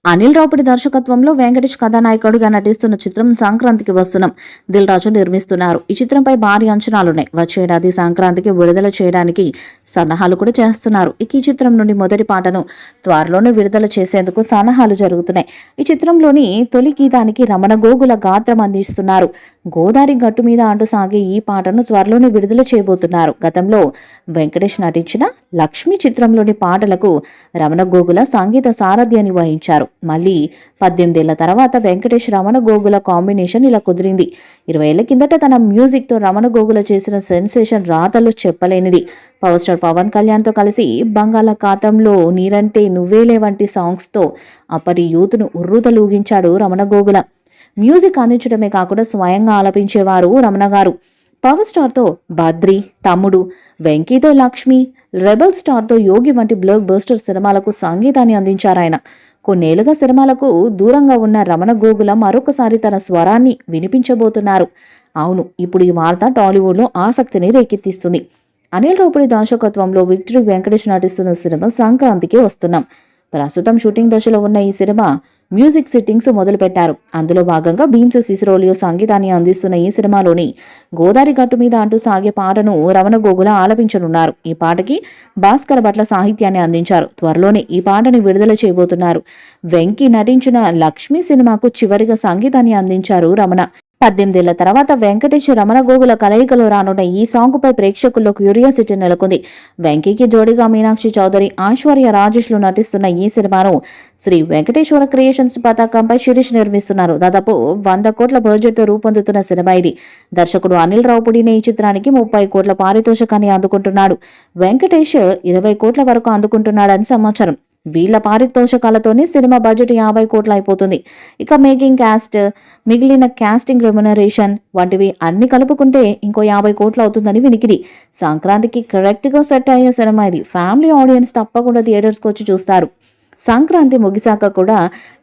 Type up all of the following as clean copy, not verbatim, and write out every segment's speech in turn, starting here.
అనిల్ రావుపూడి దర్శకత్వంలో వెంకటేష్ కథానాయకుడిగా నటిస్తున్న చిత్రం సంక్రాంతికి వస్తున్నాం దిల్ రాజు నిర్మిస్తున్నారు. ఈ చిత్రంపై భారీ అంచనాలున్నాయి. వచ్చే ఏడాది సంక్రాంతికి విడుదల చేయడానికి సన్నాహాలు కూడా చేస్తున్నారు. ఈ చిత్రం నుండి మొదటి పాటను త్వరలోనే విడుదల చేసేందుకు సన్నాహాలు జరుగుతున్నాయి. ఈ చిత్రంలోని తొలి గీతానికి రమణ గోగుల గాత్రం అందిస్తున్నారు. గోదావరి గట్టు మీద అంటూ సాగే ఈ పాటను త్వరలోనే విడుదల చేయబోతున్నారు. గతంలో వెంకటేష్ నటించిన లక్ష్మి చిత్రంలోని పాటలకు రమణ గోగుల సంగీత సారథ్యాన్ని వహించారు. మళ్ళీ 18 ఏళ్ల తర్వాత వెంకటేష్ రమణ గోగుల కాంబినేషన్ ఇలా కుదిరింది. 20 ఏళ్ల కిందట తన మ్యూజిక్ తో రమణ గోగుల చేసిన సెన్సేషన్ రాతలు చెప్పలేనిది. పవర్ స్టార్ పవన్ కళ్యాణ్ తో కలిసి బంగాళాఖాతంలో, నీరంటే నువ్వేలే వంటి సాంగ్స్ తో అప్పటి యూత్ను ఉర్రూతలూగించాడు రమణ గోగుల. మ్యూజిక్ అందించడమే కాకుండా స్వయంగా ఆలపించేవారు రమణ గారు. పవర్ స్టార్తో బద్రి, తమ్ముడు, వెంకీతో లక్ష్మి, రెబల్ స్టార్తో యోగి వంటి బ్లాక్ బస్టర్ సినిమాలకు సంగీతాన్ని అందించారాయన. కొన్నేళ్లుగా సినిమాలకు దూరంగా ఉన్న రమణ గోగుల మరొకసారి తన స్వరాన్ని వినిపించబోతున్నారు. అవును, ఇప్పుడు ఈ వార్త టాలీవుడ్లో ఆసక్తిని రేకెత్తిస్తుంది. అనిల్ రావుపూడి దర్శకత్వంలో విక్టరీ వెంకటేష్ నటిస్తున్న సినిమా సంక్రాంతికి వస్తున్నాం. ప్రస్తుతం షూటింగ్ దశలో ఉన్న ఈ సినిమా మ్యూజిక్ సిట్టింగ్స్ మొదలుపెట్టారు. అందులో భాగంగా భీమ్స్ సిసిరోలియో సంగీతాన్ని అందిస్తున్న ఈ సినిమాలోని గోదావరి గట్టు మీద అంటూ సాగే పాటను రమణ గోగుల ఆలపించనున్నారు. ఈ పాటకి భాస్కర్ భట్ల సాహిత్యాన్ని అందించారు. త్వరలోనే ఈ పాటని విడుదల చేయబోతున్నారు. వెంకీ నటించిన లక్ష్మి సినిమాకు చివరిగా సంగీతాన్ని అందించారు రమణ. 18 ఏళ్ల తర్వాత వెంకటేష్ రమణ గోగుల కలయికలో రానున్న ఈ సాంగ్ పై ప్రేక్షకుల్లో క్యూరియాసిటీ నెలకొంది. వెంకీకి జోడీగా మీనాక్షి చౌదరి, ఐశ్వర్య రాజేష్లు నటిస్తున్న ఈ సినిమాను శ్రీ వెంకటేశ్వర క్రియేషన్స్ పతాకంపై శిరీష్ నిర్మిస్తున్నారు. దాదాపు 100 కోట్ల బడ్జెట్ తో రూపొందుతున్న సినిమా ఇది. దర్శకుడు అనిల్ రావుపూడినే ఈ చిత్రానికి 30 కోట్ల పారితోషికాన్ని అందుకుంటున్నాడు. వెంకటేష్ 20 కోట్ల వరకు అందుకుంటున్నాడని సమాచారం. వీళ్ల పారితోషకాలతోనే సినిమా బడ్జెట్ 50 కోట్లు అయిపోతుంది. ఇక మేకింగ్ క్యాస్ట్, మిగిలిన క్యాస్టింగ్ రెమ్యునరేషన్ వంటివి అన్ని కలుపుకుంటే ఇంకో 50 కోట్లు అవుతుందని వినికిడి. సంక్రాంతికి కరెక్ట్ గా సెట్ అయ్యే సినిమా ఇది. ఫ్యామిలీ ఆడియన్స్ తప్పకుండా థియేటర్స్కి వచ్చి చూస్తారు. సంక్రాంతి ముగిశాక కూడా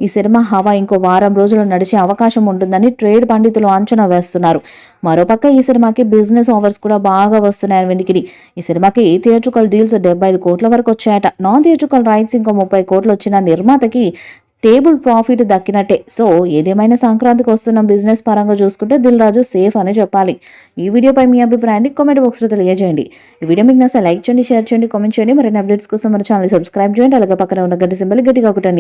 ఈ సినిమా హవా ఇంకో వారం రోజులు నడిచే అవకాశం ఉంటుందని ట్రేడ్ పండితులు అంచనా వేస్తున్నారు. మరోపక్క ఈ సినిమాకి బిజినెస్ ఆఫర్స్ కూడా బాగా వస్తున్నాయని వినికిడి. ఈ సినిమాకి థియేట్రికల్ డీల్స్ 75 కోట్ల వరకు వచ్చాయట. నాన్ థియేట్రికల్ రైట్స్ ఇంకో 30 కోట్లు వచ్చిన నిర్మాతకి టేబుల్ ప్రాఫిట్ దక్కినట్టే. సో ఏదేమైనా సంక్రాంతికి వస్తున్న బిజినెస్ పరంగా చూసుకుంటే దిల్ రాజు సేఫ్ అని చెప్పాలి. ఈ వీడియోపై మీ అభిప్రాయాన్ని కామెంట్ బాక్స్లో తెలియజేయండి. ఈ వీడియో మీకు నచ్చితే లైక్ చేయండి, షేర్ చేయండి, కామెంట్ చేయండి. మరిన్ని అప్డేట్స్ కోసం మన ఛానల్ సబ్స్క్రైబ్ చేయండి. అలాగే పక్కన ఉన్న గంట సింబల్ గట్టిగా కొట్టండి.